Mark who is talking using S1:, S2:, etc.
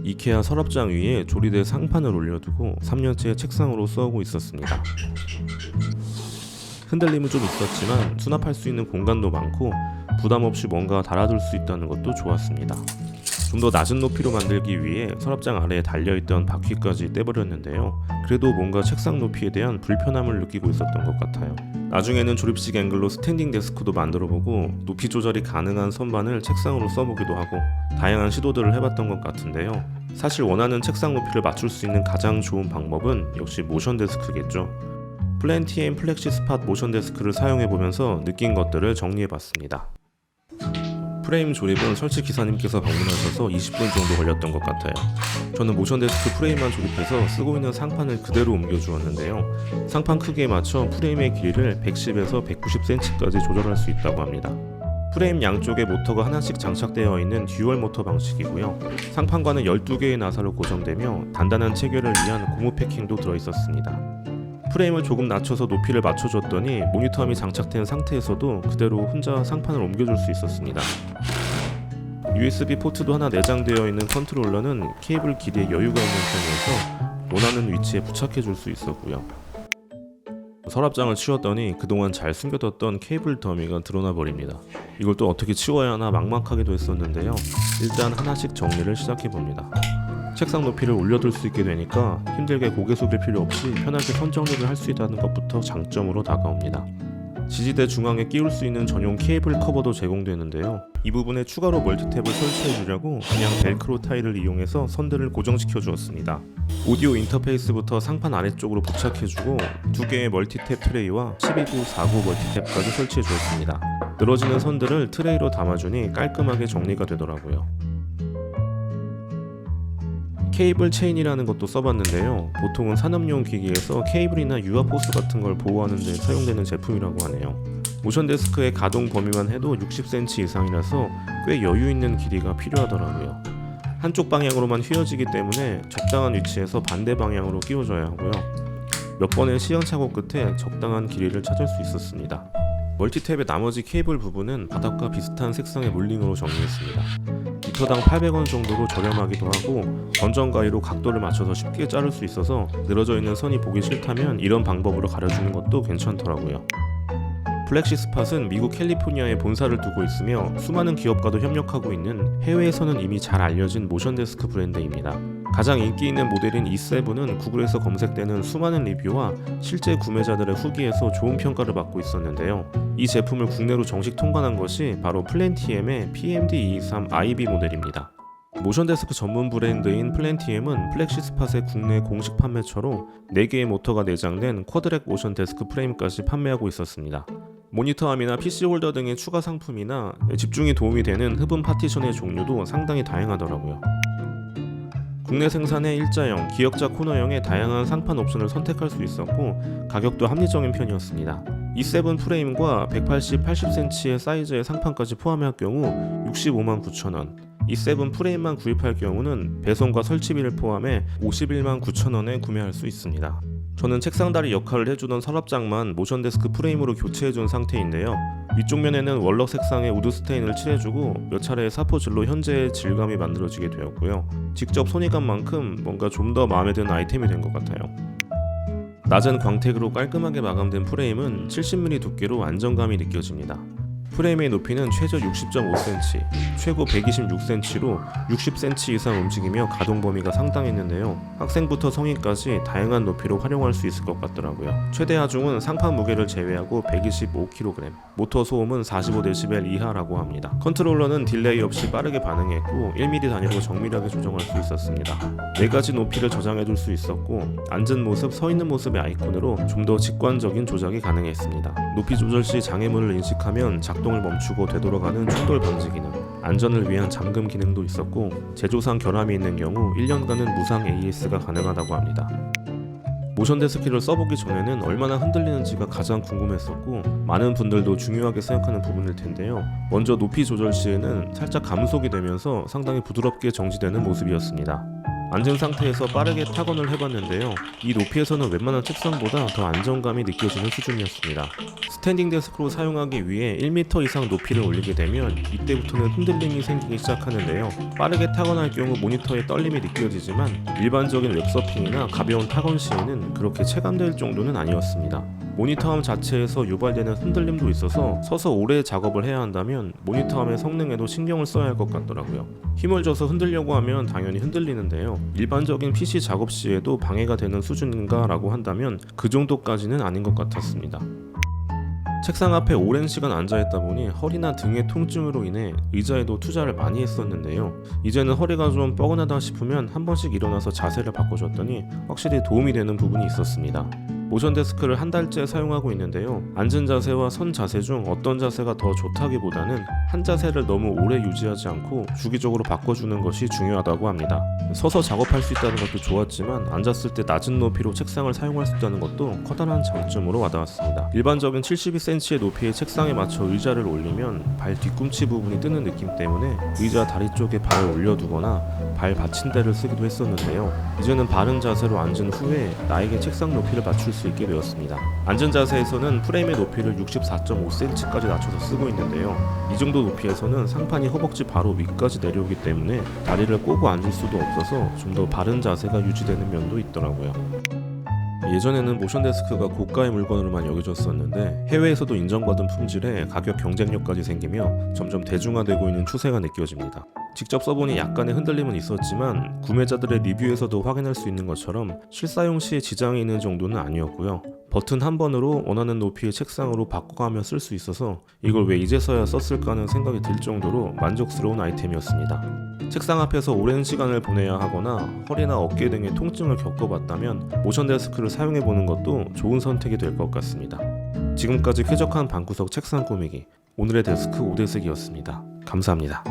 S1: 이케아 서랍장 위에 조리대 상판을 올려두고 3년째 책상으로 써오고 있었습니다. 흔들림은 좀 있었지만 수납할 수 있는 공간도 많고 부담 없이 뭔가 달아둘 수 있다는 것도 좋았습니다. 좀 더 낮은 높이로 만들기 위해 서랍장 아래에 달려있던 바퀴까지 떼버렸는데요. 그래도 뭔가 책상 높이에 대한 불편함을 느끼고 있었던 것 같아요. 나중에는 조립식 앵글로 스탠딩 데스크도 만들어보고 높이 조절이 가능한 선반을 책상으로 써보기도 하고 다양한 시도들을 해봤던 것 같은데요. 사실 원하는 책상 높이를 맞출 수 있는 가장 좋은 방법은 역시 모션 데스크겠죠. 플랜티엠 플렉시 스팟 모션 데스크를 사용해보면서 느낀 것들을 정리해봤습니다. 프레임 조립은 설치 기사님께서 방문하셔서 20분 정도 걸렸던 것 같아요. 저는 모션 데스크 프레임만 조립해서 쓰고 있는 상판을 그대로 옮겨주었는데요. 상판 크기에 맞춰 프레임의 길이를 110에서 190cm까지 조절할 수 있다고 합니다. 프레임 양쪽에 모터가 하나씩 장착되어 있는 듀얼 모터 방식이고요. 상판과는 12개의 나사로 고정되며 단단한 체결을 위한 고무 패킹도 들어있었습니다. 프레임을 조금 낮춰서 높이를 맞춰줬더니 모니터함이 장착된 상태에서도 그대로 혼자 상판을 옮겨줄 수 있었습니다. USB 포트도 하나 내장되어 있는 컨트롤러는 케이블 길이에 여유가 있는 편이어서 원하는 위치에 부착해줄 수 있었고요. 서랍장을 치웠더니 그동안 잘 숨겨뒀던 케이블 더미가 드러나 버립니다. 이걸 또 어떻게 치워야 하나 막막하기도 했었는데요. 일단 하나씩 정리를 시작해봅니다. 책상 높이를 올려둘 수 있게 되니까 힘들게 고개 숙일 필요 없이 편하게 선 정리를 할 수 있다는 것부터 장점으로 다가옵니다. 지지대 중앙에 끼울 수 있는 전용 케이블 커버도 제공되는데요. 이 부분에 추가로 멀티탭을 설치해 주려고 그냥 벨크로 타일을 이용해서 선들을 고정시켜 주었습니다. 오디오 인터페이스부터 상판 아래쪽으로 부착해 주고 2개의 멀티탭 트레이와 12구, 4구 멀티탭까지 설치해 주었습니다. 늘어지는 선들을 트레이로 담아주니 깔끔하게 정리가 되더라고요. 케이블 체인이라는 것도 써봤는데요. 보통은 산업용 기기에서 케이블이나 유아포스 같은 걸 보호하는 데 사용되는 제품이라고 하네요. 모션 데스크의 가동 범위만 해도 60cm 이상이라서 꽤 여유 있는 길이가 필요하더라고요. 한쪽 방향으로만 휘어지기 때문에 적당한 위치에서 반대 방향으로 끼워줘야 하고요. 몇 번의 시행착오 끝에 적당한 길이를 찾을 수 있었습니다. 멀티탭의 나머지 케이블 부분은 바닥과 비슷한 색상의 몰링으로 정리했습니다. 미터당 800원 정도로 저렴하기도 하고 건전 가위로 각도를 맞춰서 쉽게 자를 수 있어서 늘어져 있는 선이 보기 싫다면 이런 방법으로 가려주는 것도 괜찮더라고요. 플렉시 스팟은 미국 캘리포니아에 본사를 두고 있으며 수많은 기업과도 협력하고 있는 해외에서는 이미 잘 알려진 모션 데스크 브랜드입니다. 가장 인기 있는 모델인 E7은 구글에서 검색되는 수많은 리뷰와 실제 구매자들의 후기에서 좋은 평가를 받고 있었는데요. 이 제품을 국내로 정식 통관한 것이 바로 플랜티엠의 PMD223IB 모델입니다. 모션 데스크 전문 브랜드인 플랜티엠은 플렉시 스팟의 국내 공식 판매처로 4개의 모터가 내장된 쿼드렉 모션 데스크 프레임까지 판매하고 있었습니다. 모니터함이나 PC 홀더 등의 추가 상품이나 집중에 도움이 되는 흡음 파티션의 종류도 상당히 다양하더라고요. 국내 생산의 일자형, 기역자 코너형의 다양한 상판 옵션을 선택할 수 있었고 가격도 합리적인 편이었습니다. E7 프레임과 180, 80cm의 사이즈의 상판까지 포함할 경우 659,000원, E7 프레임만 구입할 경우는 배송과 설치비를 포함해 519,000원에 구매할 수 있습니다. 저는 책상다리 역할을 해주던 서랍장만 모션 데스크 프레임으로 교체해준 상태인데요. 위쪽 면에는 월럭 색상의 우드 스테인을 칠해주고 몇 차례의 사포질로 현재의 질감이 만들어지게 되었고요. 직접 손이 간 만큼 뭔가 좀 더 마음에 드는 아이템이 된 것 같아요. 낮은 광택으로 깔끔하게 마감된 프레임은 70mm 두께로 안정감이 느껴집니다. 프레임의 높이는 최저 60.5cm, 최고 126cm로 60cm 이상 움직이며 가동 범위가 상당했는데요. 학생부터 성인까지 다양한 높이로 활용할 수 있을 것 같더라고요. 최대 하중은 상판 무게를 제외하고 125kg, 모터 소음은 45dB 이하라고 합니다. 컨트롤러는 딜레이 없이 빠르게 반응했고 1mm 단위로 정밀하게 조정할 수 있었습니다. 4가지 높이를 저장해둘 수 있었고 앉은 모습, 서 있는 모습의 아이콘으로 좀 더 직관적인 조작이 가능했습니다. 높이 조절 시 장애물을 인식하면 작동을 멈추고 되돌아가는 충돌 방지 기능, 안전을 위한 잠금 기능도 있었고 제조상 결함이 있는 경우 1년간은 무상 AS가 가능하다고 합니다. 모션 데스크를 써보기 전에는 얼마나 흔들리는지가 가장 궁금했었고 많은 분들도 중요하게 생각하는 부분일 텐데요. 먼저 높이 조절 시에는 살짝 감속이 되면서 상당히 부드럽게 정지되는 모습이었습니다. 앉은 상태에서 빠르게 타건을 해봤는데요. 이 높이에서는 웬만한 책상보다 더 안정감이 느껴지는 수준이었습니다. 스탠딩 데스크로 사용하기 위해 1m 이상 높이를 올리게 되면 이때부터는 흔들림이 생기기 시작하는데요. 빠르게 타건할 경우 모니터에 떨림이 느껴지지만 일반적인 웹서핑이나 가벼운 타건 시에는 그렇게 체감될 정도는 아니었습니다. 모니터암 자체에서 유발되는 흔들림도 있어서 서서 오래 작업을 해야 한다면 모니터암의 성능에도 신경을 써야 할 것 같더라고요. 힘을 줘서 흔들려고 하면 당연히 흔들리는데요. 일반적인 PC 작업 시에도 방해가 되는 수준인가 라고 한다면 그 정도까지는 아닌 것 같았습니다. 책상 앞에 오랜 시간 앉아있다 보니 허리나 등의 통증으로 인해 의자에도 투자를 많이 했었는데요. 이제는 허리가 좀 뻐근하다 싶으면 한 번씩 일어나서 자세를 바꿔줬더니 확실히 도움이 되는 부분이 있었습니다. 모션 데스크를 한 달째 사용하고 있는데요. 앉은 자세와 선 자세 중 어떤 자세가 더 좋다기보다는 한 자세를 너무 오래 유지하지 않고 주기적으로 바꿔주는 것이 중요하다고 합니다. 서서 작업할 수 있다는 것도 좋았지만 앉았을 때 낮은 높이로 책상을 사용할 수 있다는 것도 커다란 장점으로 와닿았습니다. 일반적인 72cm의 높이의 책상에 맞춰 의자를 올리면 발 뒤꿈치 부분이 뜨는 느낌 때문에 의자 다리 쪽에 발을 올려두거나 발 받침대를 쓰기도 했었는데요. 이제는 바른 자세로 앉은 후에 나에게 책상 높이를 맞출 수 있게 되었습니다. 앉은 자세에서는 프레임의 높이를 64.5cm까지 낮춰서 쓰고 있는데요. 이 정도 높이에서는 상판이 허벅지 바로 위까지 내려오기 때문에 다리를 꼬고 앉을 수도 없어서 좀 더 바른 자세가 유지되는 면도 있더라고요. 예전에는 모션 데스크가 고가의 물건으로만 여겨졌었는데 해외에서도 인정받은 품질에 가격 경쟁력까지 생기며 점점 대중화되고 있는 추세가 느껴집니다. 직접 써보니 약간의 흔들림은 있었지만 구매자들의 리뷰에서도 확인할 수 있는 것처럼 실사용 시에 지장이 있는 정도는 아니었고요. 버튼 한 번으로 원하는 높이의 책상으로 바꿔가며 쓸 수 있어서 이걸 왜 이제서야 썼을까 하는 생각이 들 정도로 만족스러운 아이템이었습니다. 책상 앞에서 오랜 시간을 보내야 하거나 허리나 어깨 등의 통증을 겪어봤다면 모션 데스크를 사용해보는 것도 좋은 선택이 될 것 같습니다. 지금까지 쾌적한 방구석 책상 꾸미기 오늘의 데스크 오대색이었습니다. 감사합니다.